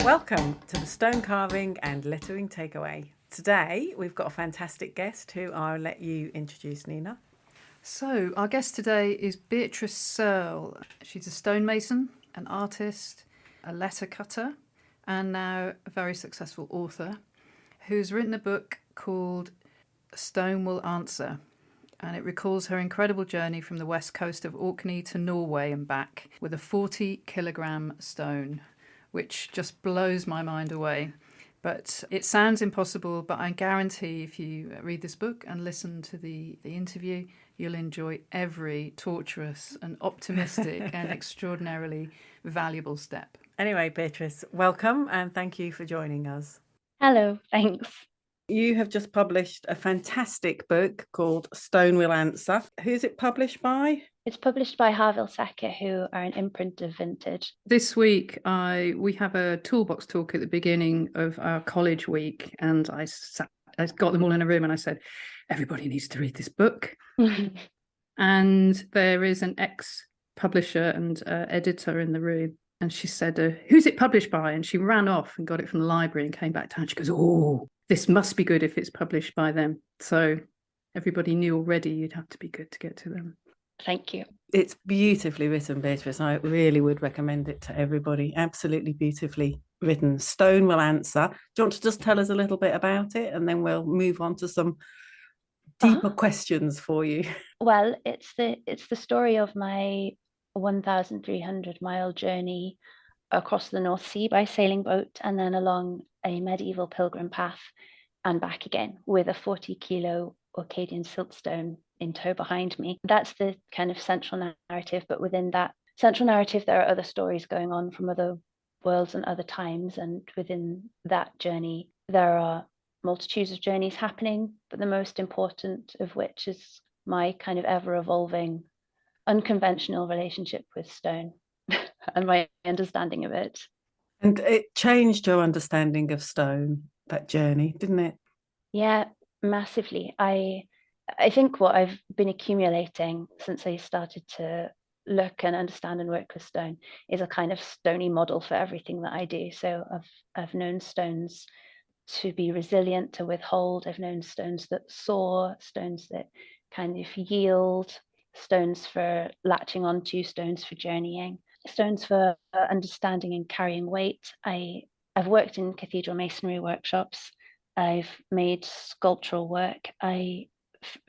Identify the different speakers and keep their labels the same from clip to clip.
Speaker 1: Welcome to the Stone Carving and Lettering Takeaway. Today we've got a fantastic guest who I'll let you introduce, Nina.
Speaker 2: So our guest today is Beatrice Searle. She's a stonemason, an artist, a letter cutter, and now a very successful author who's written a book called Stone Will Answer. And it recalls her incredible journey from the west coast of Orkney to Norway and back with a 40-kilogram stone, which just blows my mind away. But it sounds impossible, but I guarantee if you read this book and listen to the interview, you'll enjoy every torturous and optimistic and extraordinarily valuable step.
Speaker 1: Anyway, Beatrice, welcome and thank you for joining us.
Speaker 3: Hello, thanks.
Speaker 1: You have just published a fantastic book called Stone Will Answer. Who's it published by?
Speaker 3: It's published by Harville Secker, who are an imprint of Vintage.
Speaker 2: This week, we have a toolbox talk at the beginning of our college week, and I got them all in a room and I said, everybody needs to read this book. And there is an ex-publisher and editor in the room. And she said, who's it published by? And she ran off and got it from the library and came back down. She goes, oh, this must be good if it's published by them. So everybody knew already you'd have to be good to get to them.
Speaker 3: Thank you.
Speaker 1: It's beautifully written, Beatrice. I really would recommend it to everybody. Absolutely beautifully written. Stone Will Answer. Do you want to just tell us a little bit about it, and then we'll move on to some deeper questions for you?
Speaker 3: Well, it's the story of my 1,300-mile journey across the North Sea by sailing boat, and then along a medieval pilgrim path and back again with a 40-kilo Orcadian siltstone in tow behind me. That's the kind of central narrative, but within that central narrative there are other stories going on from other worlds and other times, and within that journey there are multitudes of journeys happening, but the most important of which is my kind of ever-evolving unconventional relationship with stone and my understanding of it.
Speaker 1: And it changed your understanding of stone, that journey, didn't it?
Speaker 3: Yeah, massively. I think what I've been accumulating since I started to look and understand and work with stone is a kind of stony model for everything that I do. So I've known stones to be resilient, to withhold. I've known stones that soar, stones that kind of yield, stones for latching onto, stones for journeying, stones for understanding and carrying weight. I've worked in cathedral masonry workshops. I've made sculptural work.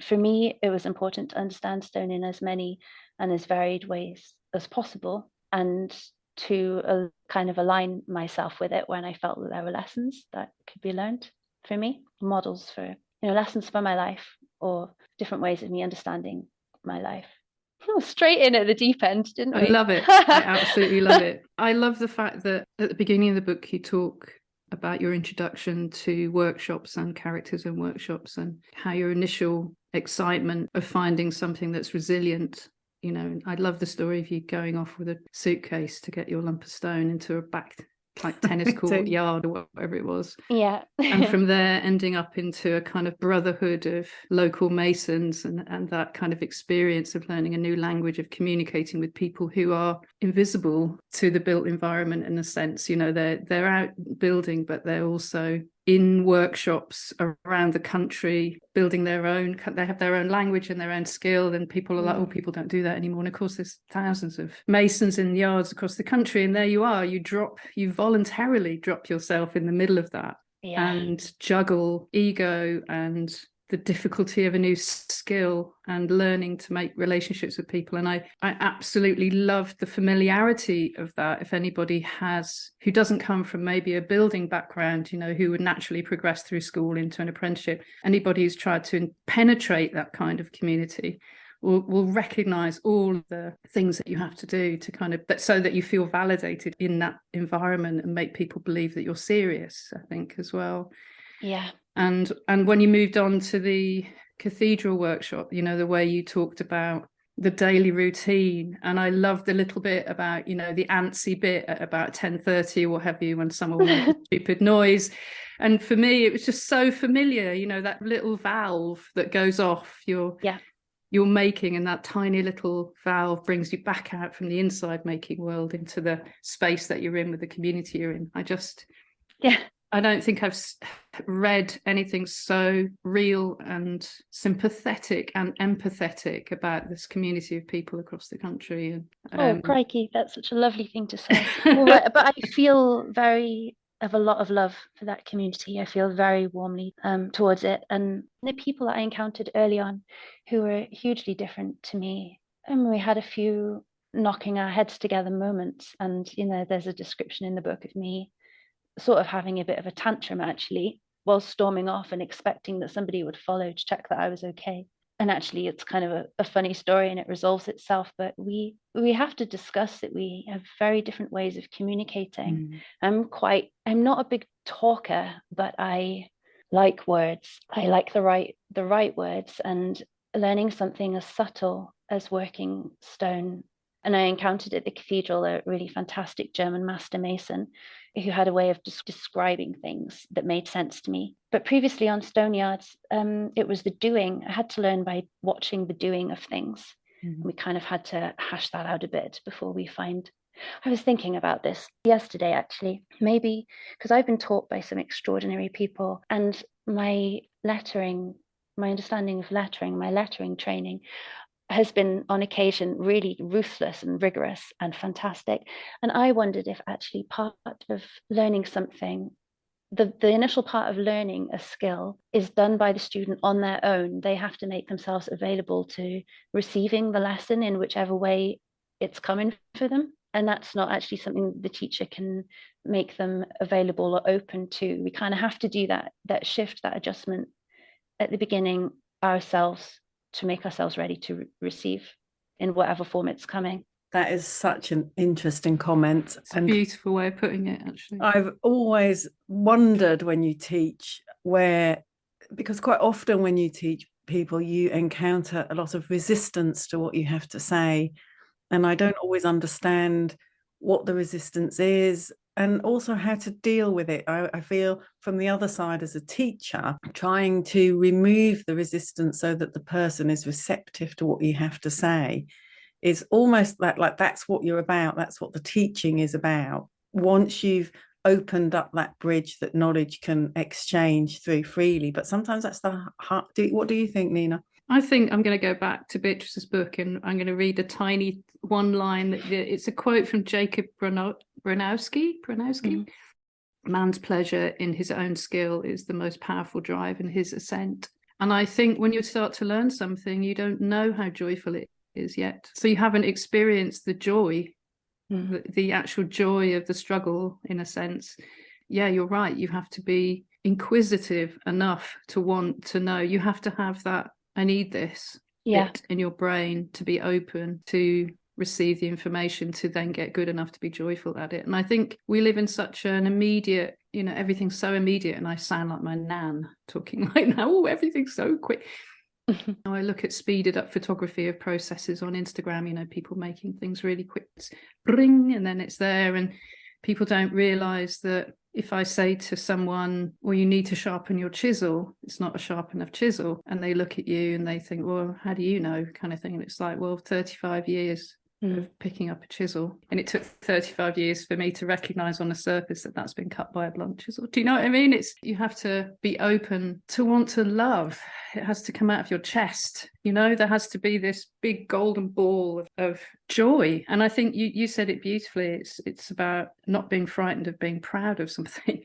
Speaker 3: For me, it was important to understand stone in as many and as varied ways as possible, and to kind of align myself with it when I felt that there were lessons that could be learned for me, models for, lessons for my life or different ways of me understanding my life. Straight in at the deep end, didn't we?
Speaker 2: I love it. I absolutely love it. I love the fact that at the beginning of the book you talk about your introduction to workshops and characters in workshops, and how your initial excitement of finding something that's resilient. I love the story of you going off with a suitcase to get your lump of stone into a back like tennis court yard or whatever it was.
Speaker 3: Yeah.
Speaker 2: And from there ending up into a kind of brotherhood of local masons, and that kind of experience of learning a new language, of communicating with people who are invisible to the built environment in a sense. They're out building, but they're also in workshops around the country building their own. They have their own language and their own skill, and people are like, oh, people don't do that anymore. And of course there's thousands of masons in yards across the country, and there you are, you voluntarily drop yourself in the middle of that.
Speaker 3: Yeah.
Speaker 2: And juggle ego and the difficulty of a new skill and learning to make relationships with people. And I absolutely loved the familiarity of that. If anybody who doesn't come from maybe a building background, who would naturally progress through school into an apprenticeship, anybody who's tried to penetrate that kind of community will recognize all the things that you have to do to kind of, so that you feel validated in that environment and make people believe that you're serious, I think, as well.
Speaker 3: Yeah.
Speaker 2: And when you moved on to the cathedral workshop, the way you talked about the daily routine, and I loved the little bit about, the antsy bit at about 10:30 or what have you, when someone will make a stupid noise. And for me, it was just so familiar, you know, that little valve that goes off you're making, and that tiny little valve brings you back out from the inside making world into the space that you're in with the community you're in. I don't think I've read anything so real and sympathetic and empathetic about this community of people across the country.
Speaker 3: Oh, crikey, that's such a lovely thing to say. Well, but I feel a lot of love for that community. I feel very warmly towards it. And the people that I encountered early on who were hugely different to me, and we had a few knocking our heads together moments. And, you know, there's a description in the book of me sort of having a bit of a tantrum, actually, while storming off and expecting that somebody would follow to check that I was okay. And actually, it's kind of a funny story and it resolves itself. But we have to discuss that we have very different ways of communicating. I'm not a big talker, but I like words. I like the right words, and learning something as subtle as working stone. And I encountered at the cathedral a really fantastic German master mason who had a way of describing things that made sense to me. But previously on stone yards, it was the doing. I had to learn by watching the doing of things. We kind of had to hash that out a bit before we find. I was thinking about this yesterday, actually, maybe because I've been taught by some extraordinary people, and my understanding of lettering, my lettering training has been on occasion really ruthless and rigorous and fantastic. And I wondered if actually part of learning something, the initial part of learning a skill is done by the student on their own. They have to make themselves available to receiving the lesson in whichever way it's coming for them. And that's not actually something the teacher can make them available or open to. We kind of have to do that shift, that adjustment at the beginning ourselves, to make ourselves ready to receive in whatever form it's coming.
Speaker 1: That is such an interesting comment.
Speaker 2: It's a beautiful way of putting it, actually.
Speaker 1: I've always wondered when you teach because quite often when you teach people, you encounter a lot of resistance to what you have to say. And I don't always understand what the resistance is, and also how to deal with it. I feel from the other side as a teacher, trying to remove the resistance so that the person is receptive to what you have to say is almost like that's what you're about. That's what the teaching is about. Once you've opened up that bridge that knowledge can exchange through freely. But sometimes that's the heart. What do you think, Nina?
Speaker 2: I think I'm going to go back to Beatrice's book, and I'm going to read a tiny one line. It's a quote from Jacob Bronowski. Man's pleasure in his own skill is the most powerful drive in his ascent. And I think when you start to learn something, you don't know how joyful it is yet. So you haven't experienced the joy, the actual joy of the struggle, in a sense. Yeah, you're right. You have to be inquisitive enough to want to know. You have to have that I need this bit in your brain to be open to receive the information, to then get good enough to be joyful at it. And I think we live in such an immediate, you know, everything's so immediate, and I sound like my nan talking right now. Oh, everything's so quick. I look at speeded up photography of processes on Instagram, you know, people making things really quick, bring, and then it's there. And people don't realize that if I say to someone, well, you need to sharpen your chisel, it's not a sharp enough chisel. And they look at you and they think, well, how do you know, kind of thing. And it's like, well, 35 years of picking up a chisel. And it took 35 years for me to recognize on the surface that that's been cut by a blunt chisel. Do you know what I mean? You have to be open to want to love. It has to come out of your chest. You know, there has to be this big golden ball of joy. And I think you said it beautifully. It's about not being frightened of being proud of something.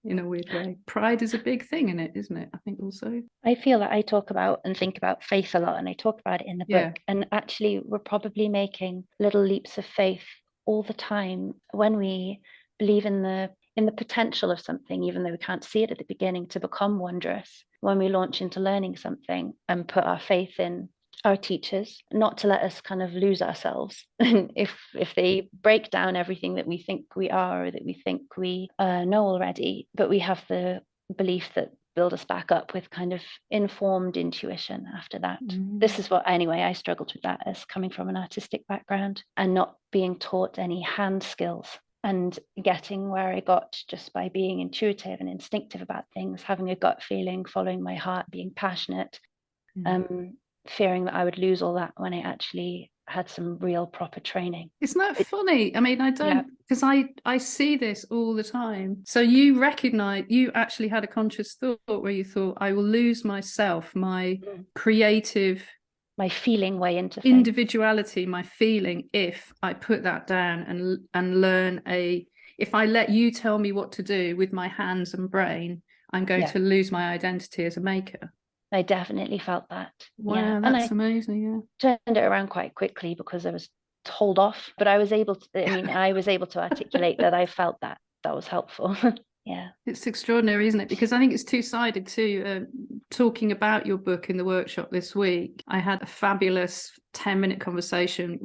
Speaker 2: In a weird way, pride is a big thing in it, isn't it? I think also
Speaker 3: I feel that I talk about and think about faith a lot, and I talk about it in the book. And actually we're probably making little leaps of faith all the time when we believe in the potential of something, even though we can't see it at the beginning, to become wondrous. When we launch into learning something and put our faith in our teachers, not to let us kind of lose ourselves if they break down everything that we think we are, or that we think we know already, but we have the belief that build us back up with kind of informed intuition after that. This is what, anyway, I struggled with that as coming from an artistic background and not being taught any hand skills. and getting where I got just by being intuitive and instinctive about things, having a gut feeling, following my heart, being passionate, fearing that I would lose all that when I actually had some real proper training.
Speaker 2: Isn't that funny? I mean, I don't, because I see this all the time. So you recognize, you actually had a conscious thought where you thought, I will lose myself, my creative,
Speaker 3: my feeling way into things.
Speaker 2: Individuality, my feeling, if I put that down and learn if I let you tell me what to do with my hands and brain, I'm going to lose my identity as a maker.
Speaker 3: I definitely felt that.
Speaker 2: Wow, that's amazing.
Speaker 3: Turned it around quite quickly because I was told off, but I was able to articulate that I felt that was helpful. Yeah,
Speaker 2: it's extraordinary, isn't it? Because I think it's two-sided too. Talking about your book in the workshop this week, I had a fabulous 10-minute conversation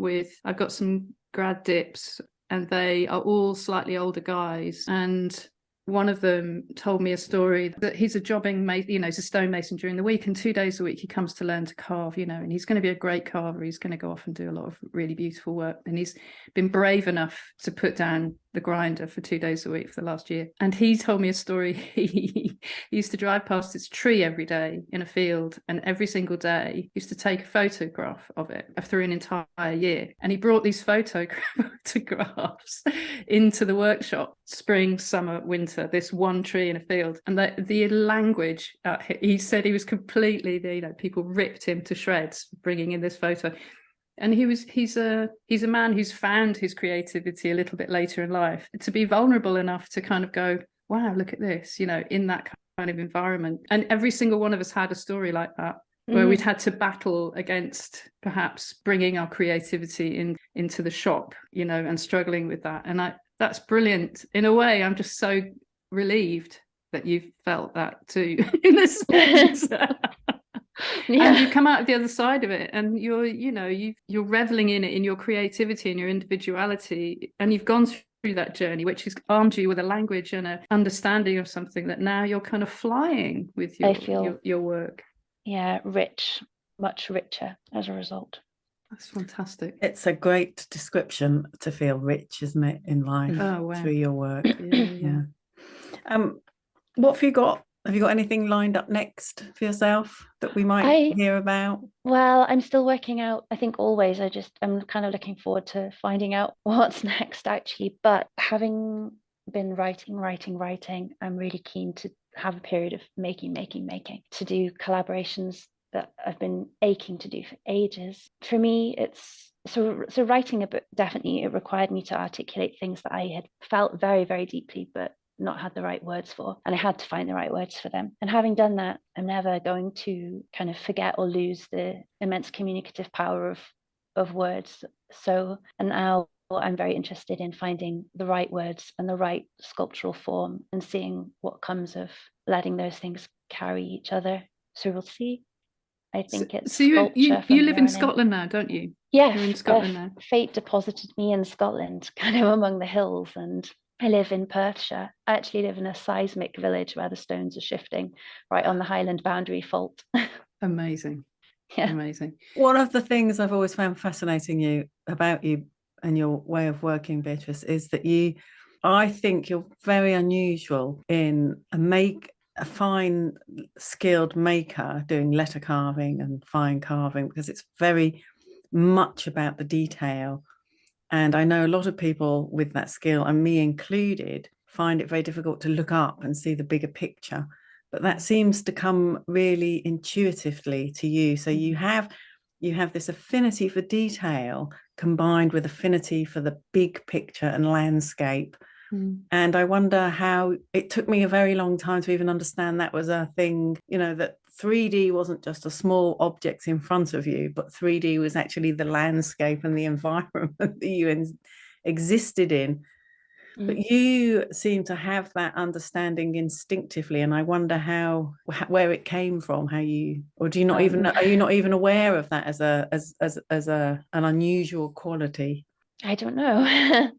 Speaker 2: I've got some grad dips, and they are all slightly older guys, and one of them told me a story that he's a jobbing mate, he's a stonemason during the week, and 2 days a week he comes to learn to carve, and he's going to be a great carver. He's going to go off and do a lot of really beautiful work, and he's been brave enough to put down the grinder for 2 days a week for the last year. And he told me a story. He used to drive past this tree every day in a field, and every single day used to take a photograph of it through an entire year. And he brought these photographs into the workshop, spring, summer, winter, this one tree in a field. And the language, he said he was completely, people ripped him to shreds bringing in this photo. And he's a man who's found his creativity a little bit later in life, to be vulnerable enough to kind of go, wow, look at this, in that kind of environment. And every single one of us had a story like that, where we'd had to battle against perhaps bringing our creativity into the shop, and struggling with that. And that's brilliant. In a way, I'm just so relieved that you've felt that too, in a sense. And you come out the other side of it, and you're reveling in it, in your creativity and your individuality, and you've gone through that journey, which has armed you with a language and an understanding of something that now you're kind of flying with your work.
Speaker 3: Yeah, rich, much richer as a result.
Speaker 2: That's fantastic.
Speaker 1: It's a great description, to feel rich, isn't it, in life through your work. Yeah. What have you got? Have you got anything lined up next for yourself that we might hear about?
Speaker 3: Well, I'm still working out, I think always, I'm kind of looking forward to finding out what's next, actually. But having been writing, I'm really keen to have a period of making, to do collaborations that I've been aching to do for ages. For me, it's so writing a book, definitely, it required me to articulate things that I had felt very, very deeply, but not had the right words for, and I had to find the right words for them. And having done that, I'm never going to kind of forget or lose the immense communicative power of words. So, and now I'm very interested in finding the right words and the right sculptural form, and seeing what comes of letting those things carry each other. So we'll see. I think it's
Speaker 2: so you live in Scotland now, don't you?
Speaker 3: Yes,
Speaker 2: you're in Scotland now.
Speaker 3: Fate deposited me in Scotland, kind of among the hills, and I live in Perthshire. I actually live in a seismic village where the stones are shifting, right on the Highland boundary fault.
Speaker 2: Amazing. Yeah. Amazing.
Speaker 1: One of the things I've always found fascinating about you and your way of working, Beatrice, is that I think you're very unusual in a fine, skilled maker doing letter carving and fine carving, because it's very much about the detail. And I know a lot of people with that skill, and me included, find it very difficult to look up and see the bigger picture. But that seems to come really intuitively to you. So you have this affinity for detail combined with affinity for the big picture and landscape. And I wonder how it took me a very long time to even understand that was a thing, that 3D wasn't just a small object in front of you, but 3D was actually the landscape and the environment that you existed in. But you seem to have that understanding instinctively, and I wonder where it came from. Are you not even aware of that as an unusual quality?
Speaker 3: I don't know.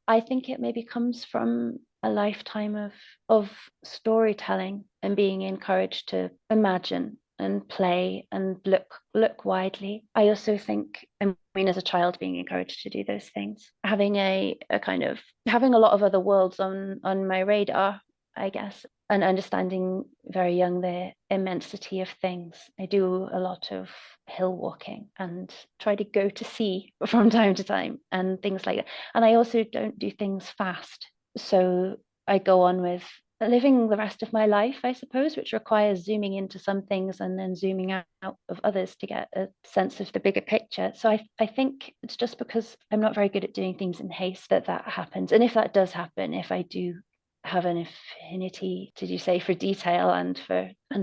Speaker 3: I think it maybe comes from a lifetime of storytelling and being encouraged to imagine and play and look widely. I also think, I mean, as a child, being encouraged to do those things, having a kind of having a lot of other worlds on my radar, I guess, and understanding very young the immensity of things. I do a lot of hill walking and try to go to sea from time to time and things like that. And I also don't do things fast. So I go on with living the rest of my life, I suppose, which requires zooming into some things and then zooming out of others to get a sense of the bigger picture. So I think it's just because I'm not very good at doing things in haste that happens. And if that does happen, if I do have an affinity, did you say, for detail and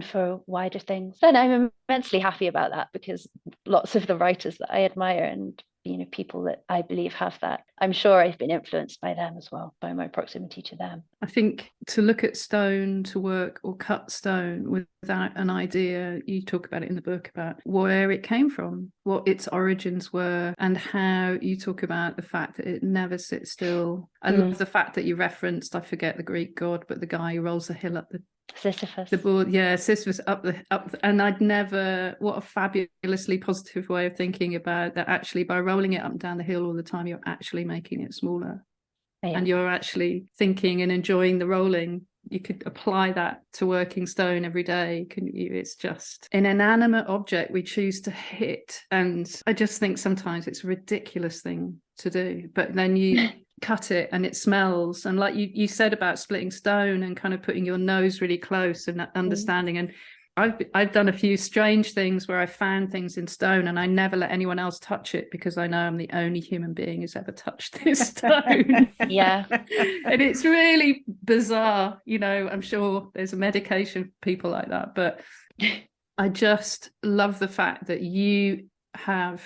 Speaker 3: for wider things, then I'm immensely happy about that, because lots of the writers that I admire and people that I believe have that, I'm sure I've been influenced by them as well, by my proximity to them.
Speaker 2: I think to look at stone, to work or cut stone without an idea, you talk about it in the book, about where it came from, what its origins were, and how you talk about the fact that it never sits still. I love the fact that you referenced, I forget the Greek god, but the guy who rolls the hill up
Speaker 3: Sisyphus.
Speaker 2: The board, yeah, Sisyphus up and I'd never, what a fabulously positive way of thinking about that. Actually, by rolling it up and down the hill all the time, you're actually making it smaller. Yeah. And you're actually thinking and enjoying the rolling. You could apply that to working stone every day, couldn't you? It's just an inanimate object we choose to hit. And I just think sometimes it's a ridiculous thing to do. But then you cut it and it smells. And like you said about splitting stone and kind of putting your nose really close and understanding. And I've done a few strange things where I found things in stone and I never let anyone else touch it, because I know I'm the only human being who's ever touched this stone.
Speaker 3: Yeah.
Speaker 2: And it's really bizarre. I'm sure there's a medication for people like that, but I just love the fact that you have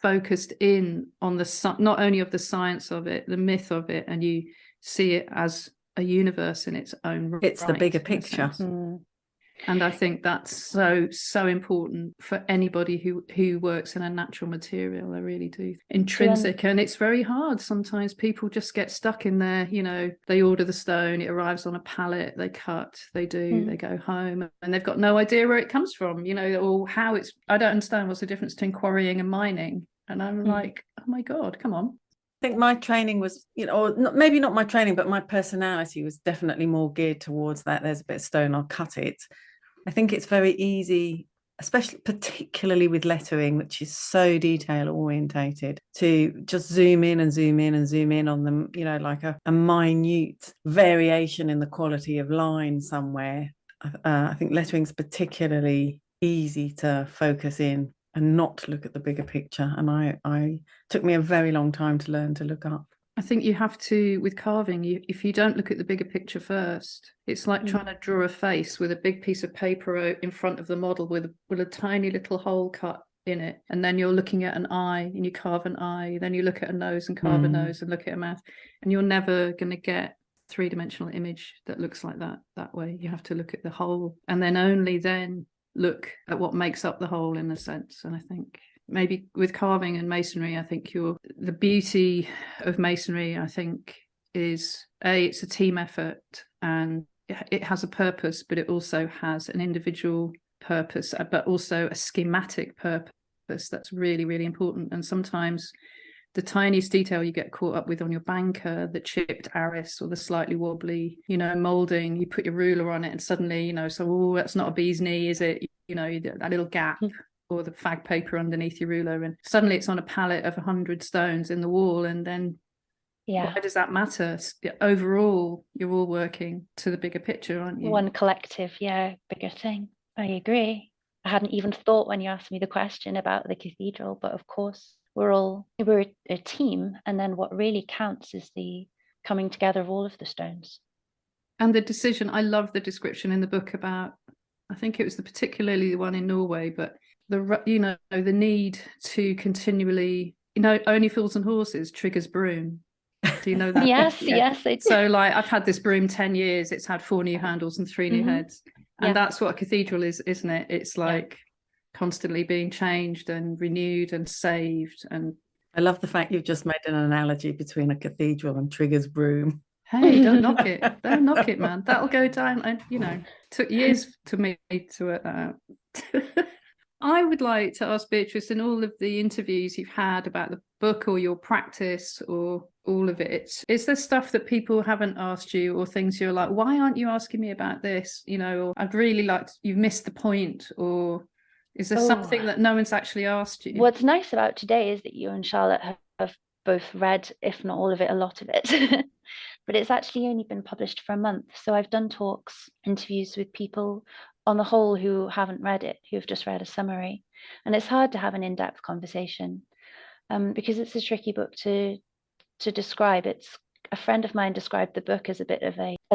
Speaker 2: focused in on not only of the science of it, the myth of it, and you see it as a universe in its own right.
Speaker 1: It's the bigger picture.
Speaker 2: And I think that's so important for anybody who works in a natural material. I really do. Intrinsic. And it's very hard. Sometimes people just get stuck in there. They order the stone, it arrives on a pallet, they cut, they go home, and they've got no idea where it comes from, or how it's, I don't understand what's the difference between quarrying and mining. And I'm like, oh my God, come on.
Speaker 1: I think my training was, or maybe not my training, but my personality was definitely more geared towards that. There's a bit of stone, I'll cut it. I think it's very easy, particularly with lettering, which is so detail orientated, to just zoom in and zoom in and zoom in on them, like a minute variation in the quality of line somewhere. I think lettering's particularly easy to focus in and not look at the bigger picture. And I took me a very long time to learn to look up.
Speaker 2: I think you have to, with carving, if you don't look at the bigger picture first, it's like trying to draw a face with a big piece of paper in front of the model with a tiny little hole cut in it. And then you're looking at an eye and you carve an eye. Then you look at a nose and carve a nose and look at a mouth. And you're never going to get a three-dimensional image that looks like that way. You have to look at the whole, and then only then look at what makes up the whole, in a sense. And I think maybe with carving and masonry, I think the beauty of masonry, I think, is it's a team effort and it has a purpose, but it also has an individual purpose, but also a schematic purpose that's really, really important. And sometimes the tiniest detail you get caught up with on your banker, the chipped arris or the slightly wobbly, molding, you put your ruler on it and suddenly, that's not a bee's knee, is it? That little gap. Or the fag paper underneath your ruler, and suddenly it's on a pallet of 100 stones in the wall, and then why does that matter? Overall, you're all working to the bigger picture, aren't you?
Speaker 3: One collective, bigger thing. I agree. I hadn't even thought when you asked me the question about the cathedral, but of course we're a team, and then what really counts is the coming together of all of the stones.
Speaker 2: And the decision, I love the description in the book about, I think it was particularly the one in Norway, but the need to continually, only fools and horses triggers broom. Do you know that?
Speaker 3: Yes, yes. I do.
Speaker 2: So I've had this broom 10 years. It's had 4 new handles and 3 new heads. And that's what a cathedral is, isn't it? It's like constantly being changed and renewed and saved. And
Speaker 1: I love the fact you've just made an analogy between a cathedral and triggers broom.
Speaker 2: Hey, don't knock it. Don't knock it, man. That'll go down. And, you know, took years to me to work that out. I would like to ask Beatrice, in all of the interviews you've had about the book or your practice or all of it, is there stuff that people haven't asked you, or things you're like, why aren't you asking me about this? You know, or I'd really like, you've missed the point, or is there something that no one's actually asked you?
Speaker 3: What's nice about today is that you and Charlotte have both read, if not all of it, a lot of it. But it's actually only been published for a month. So I've done talks, interviews with people on the whole who haven't read it, who've just read a summary. And it's hard to have an in-depth conversation because it's a tricky book to describe. It's a friend of mine described the book as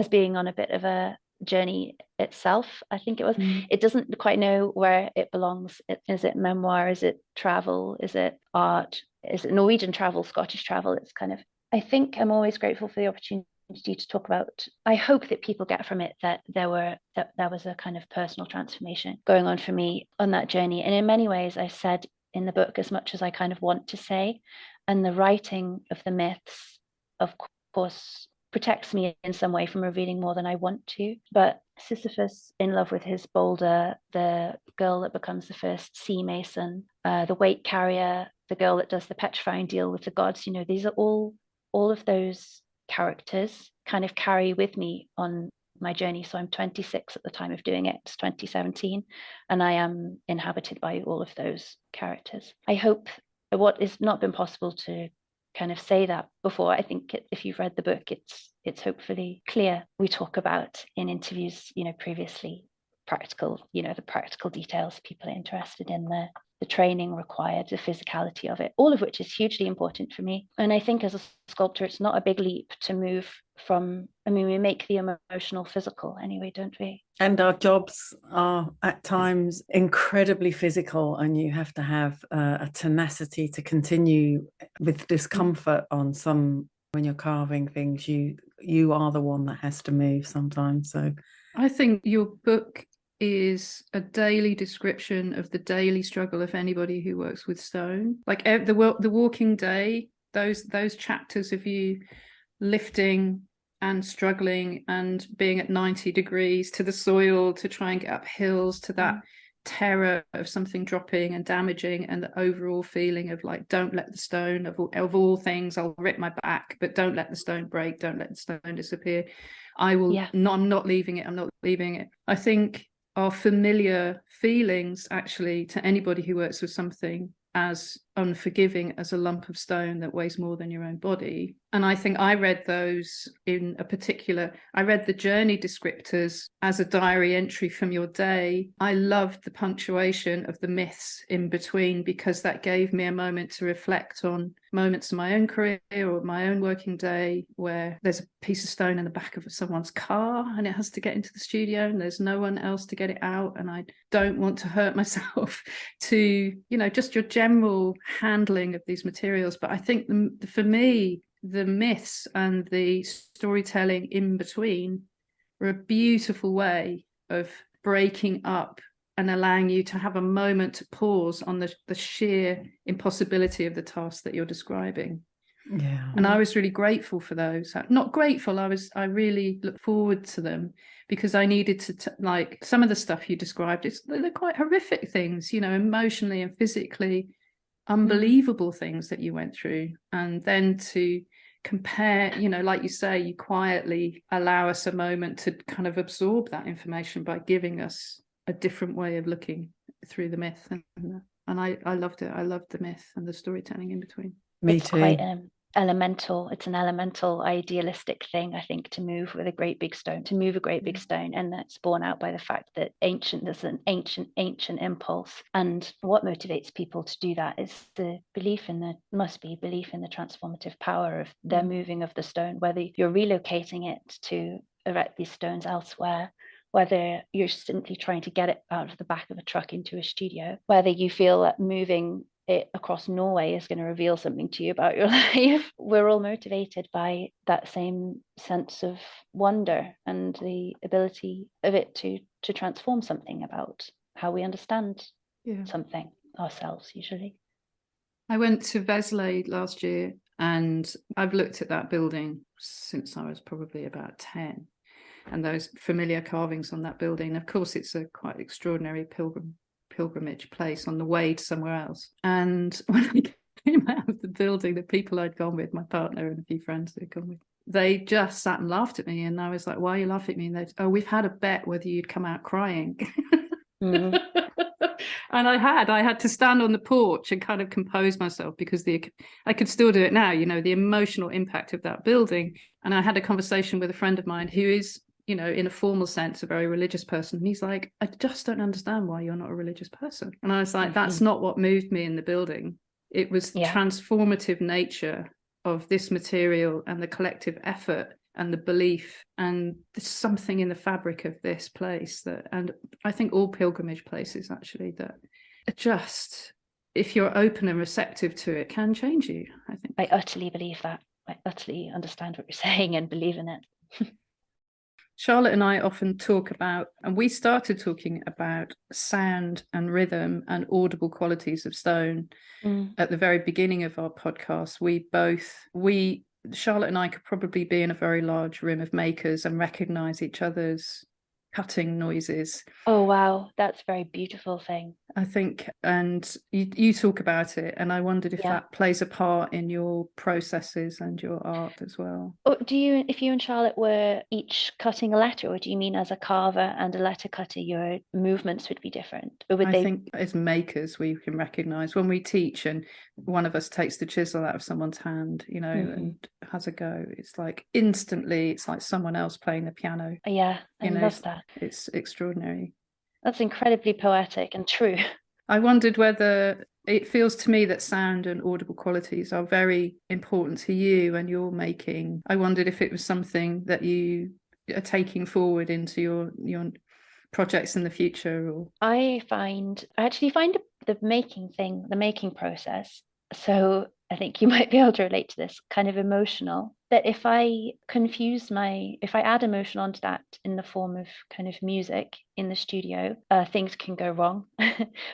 Speaker 3: being on a bit of a journey itself. I think it was. It doesn't quite know where it belongs. Is it memoir? Is it travel? Is it art? Is it Norwegian travel, Scottish travel? It's kind of, I think I'm always grateful for the opportunity to talk about. I hope that people get from it that there was a kind of personal transformation going on for me on that journey. And in many ways, I said in the book as much as I kind of want to say. And the writing of the myths, of course, protects me in some way from revealing more than I want to. But Sisyphus in love with his boulder, the girl that becomes the first sea mason, the weight carrier, the girl that does the petrifying deal with the gods, you know, these are all of those characters kind of carry with me on my journey. So I'm 26 at the time of doing it. It's 2017, and I am inhabited by all of those characters. I hope what has not been possible to kind of say that before. I think if you've read the book, it's hopefully clear. We talk about in interviews, you know, previously, practical, you know, the practical details. People are interested in the training required, the physicality of it, all of which is hugely important for me. And I think as a sculptor, it's not a big leap to move from, I mean, we make the emotional physical anyway, don't we?
Speaker 1: And our jobs are at times incredibly physical, and you have to have a tenacity to continue with discomfort on some, when you're carving things, you are the one that has to move sometimes. So
Speaker 2: I think your book is a daily description of the daily struggle of anybody who works with stone. Like the walking day, those chapters of you lifting and struggling and being at 90 degrees to the soil to try and get up hills, to that terror of something dropping and damaging, and the overall feeling of like, don't let the stone, of all things, I'll rip my back, but don't let the stone break, don't let the stone disappear. I'm not leaving it. I'm not leaving it. I think are familiar feelings actually to anybody who works with something as unforgiving as a lump of stone that weighs more than your own body. And I think I read those in a particular, I read the journey descriptors as a diary entry from your day. I loved the punctuation of the myths in between, because that gave me a moment to reflect on moments in my own career or my own working day where there's a piece of stone in the back of someone's car and it has to get into the studio and there's no one else to get it out, and I don't want to hurt myself, to, you know, just your general handling of these materials. But I think for me, the myths and the storytelling in between are a beautiful way of breaking up and allowing you to have a moment to pause on the sheer impossibility of the task that you're describing.
Speaker 1: Yeah.
Speaker 2: And I was really grateful for those. Not grateful, I really look forward to them, because I needed to like some of the stuff you described, they're quite horrific things, you know, emotionally and physically unbelievable things that you went through. And then to compare, you know, like you say, you quietly allow us a moment to kind of absorb that information by giving us a different way of looking through the myth. And I loved it. I loved the myth and the storytelling in between.
Speaker 1: Me
Speaker 3: it's
Speaker 1: too.
Speaker 3: Quite it's an elemental idealistic thing, I think, to move with a great big stone, to move a great big stone. And that's borne out by the fact that there's an ancient impulse. And what motivates people to do that is the belief in the transformative power of their moving of the stone, whether you're relocating it to erect these stones elsewhere, whether you're simply trying to get it out of the back of a truck into a studio, whether you feel that moving it across Norway is going to reveal something to you about your life. We're all motivated by that same sense of wonder and the ability of it to transform something about how we understand something ourselves, usually.
Speaker 2: I went to Vesley last year And I've looked at that building since I was probably about 10. And those familiar carvings on that building. Of course, it's a quite extraordinary pilgrimage place on the way to somewhere else. And when I came out of the building, the people I'd gone with, my partner and a few friends who'd gone with, they just sat and laughed at me. And I was like, why are you laughing at me? And they said, oh, we've had a bet whether you'd come out crying.
Speaker 3: Mm.
Speaker 2: And I had to stand on the porch and kind of compose myself, because I could still do it now, the emotional impact of that building. And I had a conversation with a friend of mine who is, in a formal sense, a very religious person. And he's like, I just don't understand why you're not a religious person. And I was like, that's not what moved me in the building. It was the transformative nature of this material and the collective effort and the belief, and there's something in the fabric of this place and I think all pilgrimage places actually, that just, if you're open and receptive to it, can change you, I think.
Speaker 3: I utterly believe that. I utterly understand what you're saying and believe in it.
Speaker 2: Charlotte and I often talk about, and we started talking about, sound and rhythm and audible qualities of stone at the very beginning of our podcast. Charlotte and I could probably be in a very large room of makers and recognize each other's cutting noises.
Speaker 3: Oh, wow. That's a very beautiful thing,
Speaker 2: I think. And you talk about it, and I wondered if that plays a part in your processes and your art as well.
Speaker 3: Oh, if you and Charlotte were each cutting a letter, or do you mean as a carver and a letter cutter, your movements would be different? Or
Speaker 2: I think as makers, we can recognize when we teach and one of us takes the chisel out of someone's hand, and has a go. It's like instantly, it's like someone else playing the piano.
Speaker 3: Yeah, I love that.
Speaker 2: It's extraordinary.
Speaker 3: That's incredibly poetic and true.
Speaker 2: I wondered whether it feels to me that sound and audible qualities are very important to you and your making. I wondered if it was something that you are taking forward into your projects in the future. Or
Speaker 3: I actually find the making process, so I think you might be able to relate to this, kind of emotional. That if I add emotion onto that in the form of kind of music in the studio, things can go wrong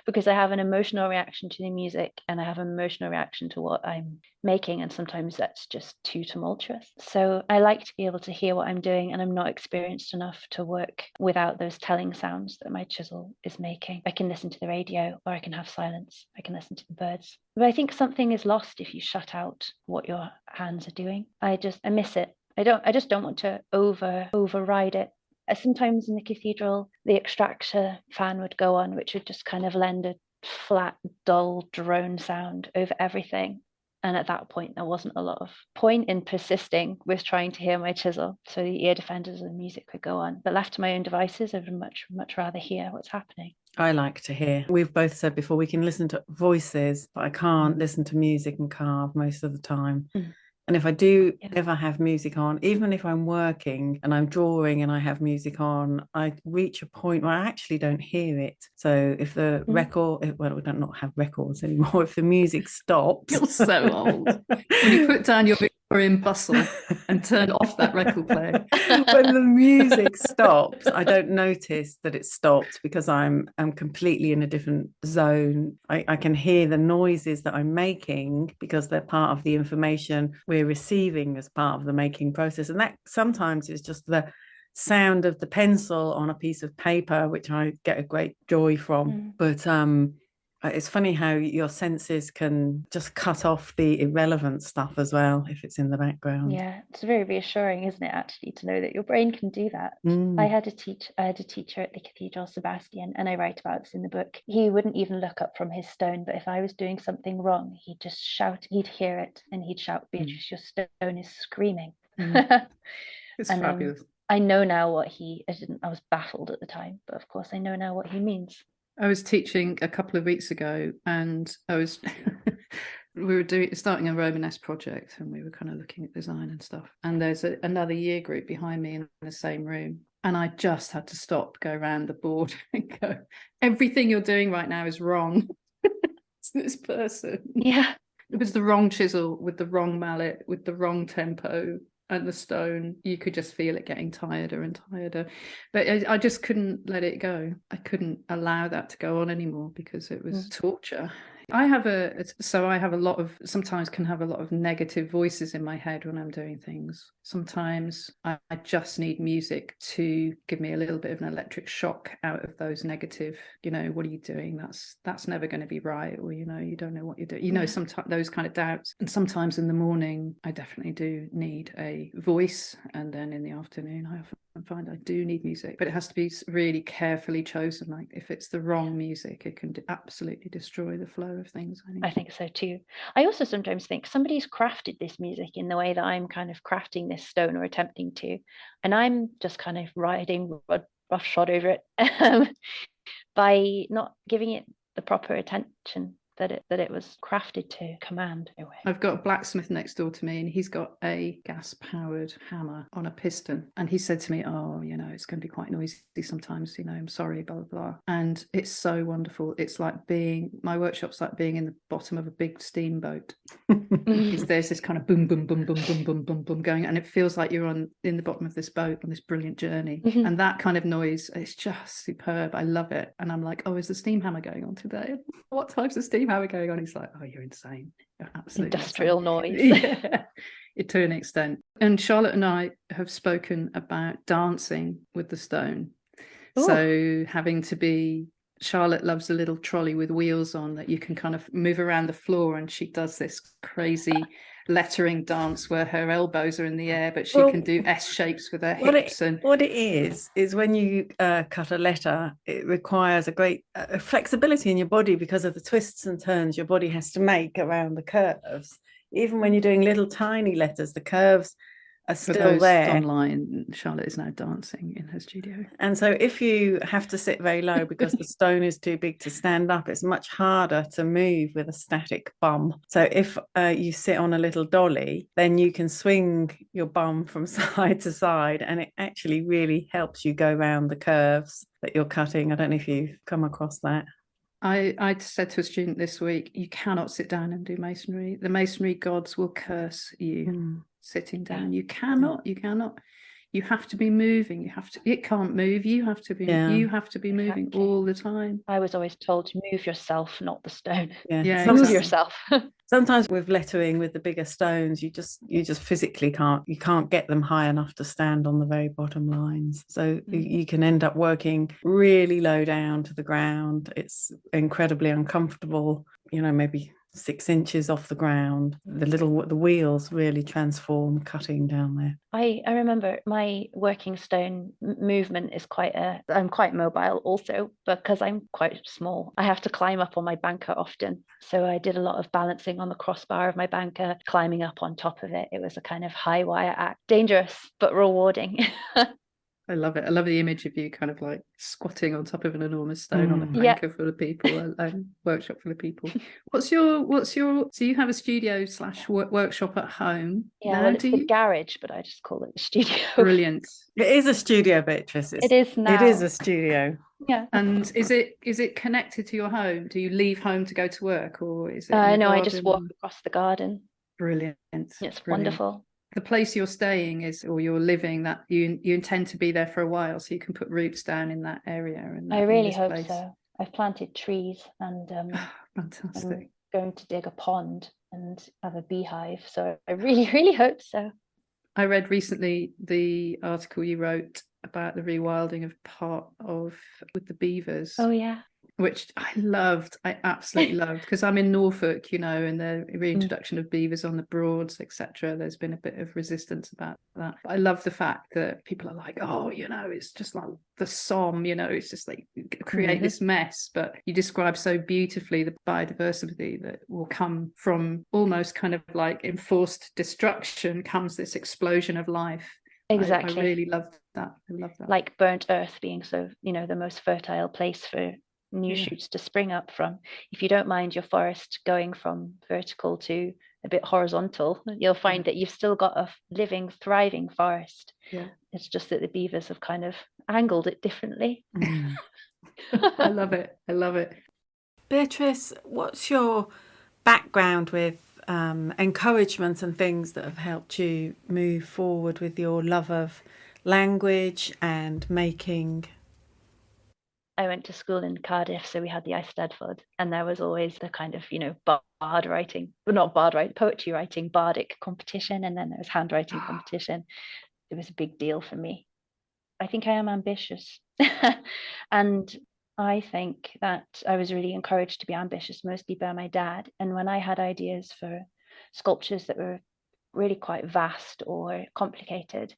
Speaker 3: because I have an emotional reaction to the music and I have an emotional reaction to what I'm making, and sometimes that's just too tumultuous. So I like to be able to hear what I'm doing, and I'm not experienced enough to work without those telling sounds that my chisel is making. I can listen to the radio, or I can have silence. I can listen to the birds. But I think something is lost if you shut out what your hands are doing. I miss it. I just don't want to override it. Sometimes in the cathedral, the extractor fan would go on, which would just kind of lend a flat, dull drone sound over everything. And at that point, there wasn't a lot of point in persisting with trying to hear my chisel. So the ear defenders of the music would go on. But left to my own devices, I would much, much rather hear what's happening.
Speaker 1: I like to hear. We've both said before, we can listen to voices, but I can't listen to music and carve most of the time. And if I do ever have music on, even if I'm working and I'm drawing and I have music on, I reach a point where I actually don't hear it. So if the record, well, we don't not have records anymore. If the music stops.
Speaker 2: You're so old. When you put down your Victorian bustle and turn off that record player.
Speaker 1: When the music stops, I don't notice that it stopped because I'm completely in a different zone. I can hear the noises that I'm making because they're part of the information we're receiving as part of the making process. And that sometimes is just the sound of the pencil on a piece of paper, which I get a great joy from. But it's funny how your senses can just cut off the irrelevant stuff as well if it's in the background.
Speaker 3: Yeah, it's very reassuring, isn't it, actually, to know that your brain can do that. I had a teacher at the cathedral, Sebastian, and I write about this in the book. He wouldn't even look up from his stone, but if I was doing something wrong, he'd just shout, he'd hear it, and he'd shout, Beatrice, your stone is screaming.
Speaker 2: It's
Speaker 3: and
Speaker 2: fabulous.
Speaker 3: I know now what I was baffled at the time, but of course I know now what he means.
Speaker 2: I was teaching a couple of weeks ago, and we were starting a Romanesque project, and we were kind of looking at design and stuff. And there's another year group behind me in the same room, and I just had to stop, go around the board, and go, everything you're doing right now is wrong. It's this person.
Speaker 3: Yeah,
Speaker 2: it was the wrong chisel with the wrong mallet with the wrong tempo. And the stone, you could just feel it getting tireder and tireder. But I just couldn't let it go. I couldn't allow that to go on anymore because it was torture. I have a lot of, sometimes can have a lot of negative voices in my head when I'm doing things. Sometimes I just need music to give me a little bit of an electric shock out of those negative, what are you doing? That's never going to be right. Or, you don't know what you're doing. Sometimes those kind of doubts. And sometimes in the morning, I definitely do need a voice. And then in the afternoon, I often find I do need music, but it has to be really carefully chosen. Like if it's the wrong music, it can absolutely destroy the flow of things.
Speaker 3: I think so too. I also sometimes think somebody's crafted this music in the way that I'm kind of crafting this stone, or attempting to, and I'm just kind of riding roughshod over it by not giving it the proper attention that it was crafted to command.
Speaker 2: I've got a blacksmith next door to me, and he's got a gas-powered hammer on a piston. And he said to me, "Oh, it's going to be quite noisy sometimes. I'm sorry, blah blah blah." And it's so wonderful. It's like my workshop's like being in the bottom of a big steamboat. There's this kind of boom, boom, boom, boom, boom, boom, boom, boom going, and it feels like you're in the bottom of this boat on this brilliant journey. And that kind of noise, it's just superb. I love it. And I'm like, "Oh, is the steam hammer going on today? What time's the steam hammer going on?" He's like, "Oh, you're insane. You're absolutely
Speaker 3: industrial
Speaker 2: insane."
Speaker 3: noise.
Speaker 2: Yeah, to an extent. And Charlotte and I have spoken about dancing with the stone. Ooh. So Charlotte loves a little trolley with wheels on that you can kind of move around the floor, and she does this crazy lettering dance where her elbows are in the air, but she can do S shapes with her hips.
Speaker 1: What it is when you cut a letter, it requires a great flexibility in your body because of the twists and turns your body has to make around the curves. Even when you're doing little tiny letters, the curves are still there.
Speaker 2: Online, Charlotte is now dancing in her studio.
Speaker 1: And so if you have to sit very low because the stone is too big to stand up, it's much harder to move with a static bum. So if you sit on a little dolly, then you can swing your bum from side to side, and it actually really helps you go around the curves that you're cutting. I don't know if you've come across that.
Speaker 2: I said to a student this week, you cannot sit down and do masonry. The masonry gods will curse you sitting down. You cannot. You have to be moving. It can't move. You have to be moving all the time.
Speaker 3: I was always told to move yourself, not the stone.
Speaker 1: Move
Speaker 3: yourself.
Speaker 1: Sometimes with lettering with the bigger stones, you just physically can't get them high enough to stand on the very bottom lines. So you can end up working really low down to the ground. It's incredibly uncomfortable, maybe 6 inches off the ground. The wheels really transform cutting down there.
Speaker 3: I remember my working stone movement is I'm quite mobile also, because I'm quite small. I have to climb up on my banker often. So I did a lot of balancing on the crossbar of my banker, climbing up on top of it. It was a kind of high wire act. Dangerous, but rewarding.
Speaker 2: I love it. I love the image of you kind of like squatting on top of an enormous stone on a banker full of people, a workshop full of people. So you have a studio / workshop at home?
Speaker 3: Yeah, well, it's a garage, but I just call it the studio.
Speaker 2: Brilliant.
Speaker 1: It is a studio, Beatrice.
Speaker 3: It is now.
Speaker 1: It is a studio.
Speaker 3: Yeah.
Speaker 2: And is it connected to your home? Do you leave home to go to work, or is it?
Speaker 3: No, I just walk across the garden.
Speaker 2: Brilliant.
Speaker 3: It's wonderful.
Speaker 2: The place you're staying or you're living, that you intend to be there for a while, so you can put roots down in that area. And
Speaker 3: I really hope so. I've planted trees, and
Speaker 2: fantastic.
Speaker 3: I'm going to dig a pond and have a beehive. So I really, really hope so.
Speaker 2: I read recently the article you wrote about the rewilding of part of with the beavers.
Speaker 3: Oh yeah.
Speaker 2: Which I absolutely loved, because I'm in Norfolk, and the reintroduction of beavers on the Broads, etc. There's been a bit of resistance about that. But I love the fact that people are like, oh, it's just like the Somme, it's just like create this mess. But you describe so beautifully the biodiversity that will come from almost kind of like enforced destruction comes this explosion of life.
Speaker 3: Exactly.
Speaker 2: I really love that. I love that.
Speaker 3: Like burnt earth being so, the most fertile place for new shoots to spring up from. If you don't mind your forest going from vertical to a bit horizontal, you'll find that you've still got a living, thriving forest.
Speaker 2: Yeah.
Speaker 3: It's just that the beavers have kind of angled it differently.
Speaker 2: I love it.
Speaker 1: Beatrice, what's your background with encouragement and things that have helped you move forward with your love of language and making?
Speaker 3: I went to school in Cardiff, so we had the Eisteddfod, and there was always the kind of, bard writing, well, not bard writing, poetry writing, bardic competition, and then there was handwriting competition. It was a big deal for me. I think I am ambitious. And I think that I was really encouraged to be ambitious, mostly by my dad. And when I had ideas for sculptures that were really quite vast or complicated,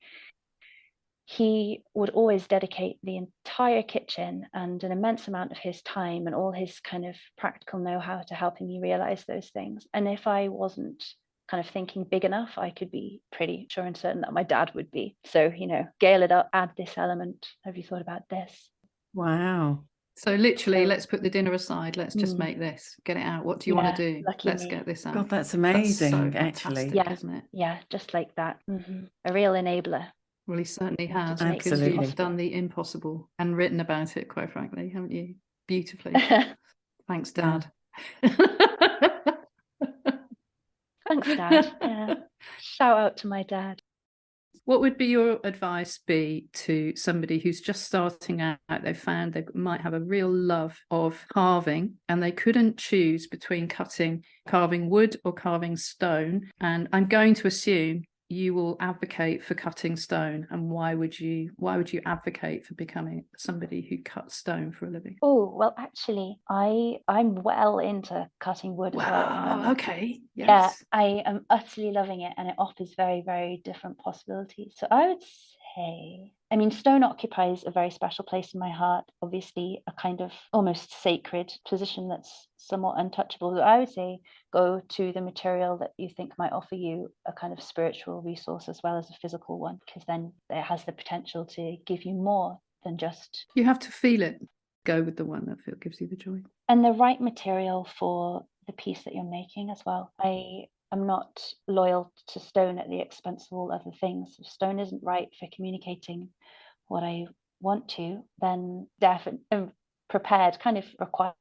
Speaker 3: he would always dedicate the entire kitchen and an immense amount of his time and all his kind of practical know-how to helping me realize those things. And if I wasn't kind of thinking big enough, I could be pretty sure and certain that my dad would be. So, scale it up, add this element. Have you thought about this?
Speaker 1: Wow.
Speaker 2: So literally,
Speaker 3: So-
Speaker 2: let's put the dinner aside. Let's just make this. Get it out. What do you want to do?
Speaker 3: lucky
Speaker 2: Let's
Speaker 3: me.
Speaker 2: get this out.
Speaker 1: God, that's
Speaker 2: That's
Speaker 1: amazing,
Speaker 2: so
Speaker 1: actually.
Speaker 2: fantastic, isn't it?
Speaker 3: Yeah, just like that. A real enabler.
Speaker 2: Well, he certainly
Speaker 3: Yeah,
Speaker 2: has,
Speaker 3: to
Speaker 1: make
Speaker 2: because
Speaker 1: things
Speaker 2: you've
Speaker 1: possible.
Speaker 2: done the impossible and written about it, quite frankly, haven't you? Beautifully. Thanks,
Speaker 1: Yeah.
Speaker 2: Dad.
Speaker 3: Thanks, Dad. Yeah. Shout out to my dad.
Speaker 2: What would be your advice be to somebody who's just starting out? They found they might have a real love of carving and they couldn't choose between carving wood or carving stone. And I'm going to assume you will advocate for cutting stone. And why would you advocate for becoming somebody who cuts stone for a living?
Speaker 3: Oh, well, actually, I'm well into cutting wood as well at the
Speaker 2: Wow,
Speaker 3: moment.
Speaker 2: okay.
Speaker 3: Yeah,
Speaker 2: Yes.
Speaker 3: I am utterly loving it, and it offers very, very different possibilities. So I would say, I mean, stone occupies a very special place in my heart, obviously a kind of almost sacred position that's somewhat untouchable. So I would say go to the material that you think might offer you a kind of spiritual resource as well as a physical one, because then it has the potential to give you more than just.
Speaker 2: You have to feel it. Go with the one that gives you the joy.
Speaker 3: And the right material for the piece that you're making as well. I am not loyal to stone at the expense of all other things. If stone isn't right for communicating what I want to, then definitely prepared, kind of required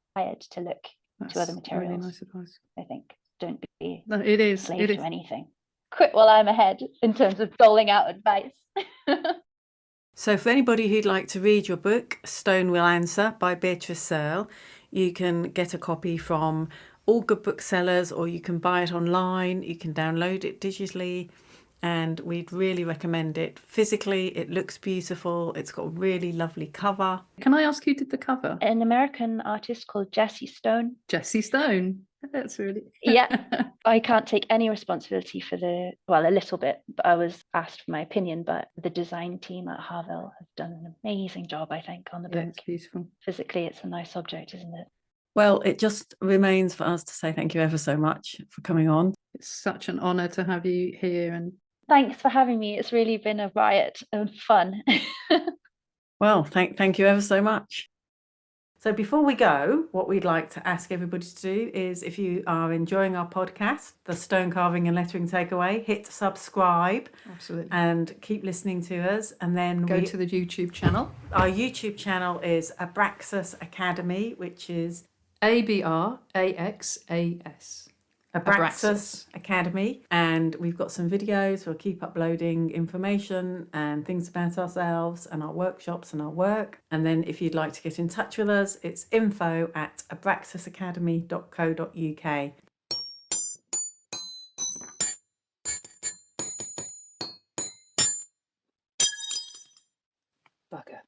Speaker 3: to look to other
Speaker 2: That's
Speaker 3: materials.
Speaker 2: really nice advice.
Speaker 3: I think don't be
Speaker 2: No, it is.
Speaker 3: slave
Speaker 2: It
Speaker 3: to
Speaker 2: is.
Speaker 3: anything. Quit while I'm ahead in terms of doling out advice.
Speaker 1: So for anybody who'd like to read your book, Stone Will Answer by Beatrice Searle, you can get a copy from all good booksellers, or you can buy it online. You can download it digitally, and we'd really recommend it. Physically, it looks beautiful. It's got a really lovely cover.
Speaker 2: Can I ask who did the cover?
Speaker 3: An American artist called Jessie Stone.
Speaker 2: Jessie Stone. That's really.
Speaker 3: Yeah. I can't take any responsibility for a little bit, but I was asked for my opinion, but the design team at Harville have done an amazing job, I think, on the
Speaker 2: Yeah,
Speaker 3: book.
Speaker 2: it's beautiful.
Speaker 3: Physically, it's a nice object, isn't it?
Speaker 1: Well, it just remains for us to say thank you ever so much for coming on.
Speaker 2: It's such an honour to have you here. And
Speaker 3: Thanks for having me. It's really been a riot of fun.
Speaker 1: Well, thank you ever so much. So before we go, what we'd like to ask everybody to do is, if you are enjoying our podcast, The Stone Carving and Lettering Takeaway, hit subscribe.
Speaker 2: Absolutely.
Speaker 1: And keep listening to us. And then
Speaker 2: Go to the YouTube channel.
Speaker 1: Our YouTube channel is Abraxas Academy, which is
Speaker 2: ABRAXAS.
Speaker 1: Abraxas Academy, and we've got some videos. We'll keep uploading information and things about ourselves and our workshops and our work. And then if you'd like to get in touch with us, it's info@abraxasacademy.co.uk. Bugger.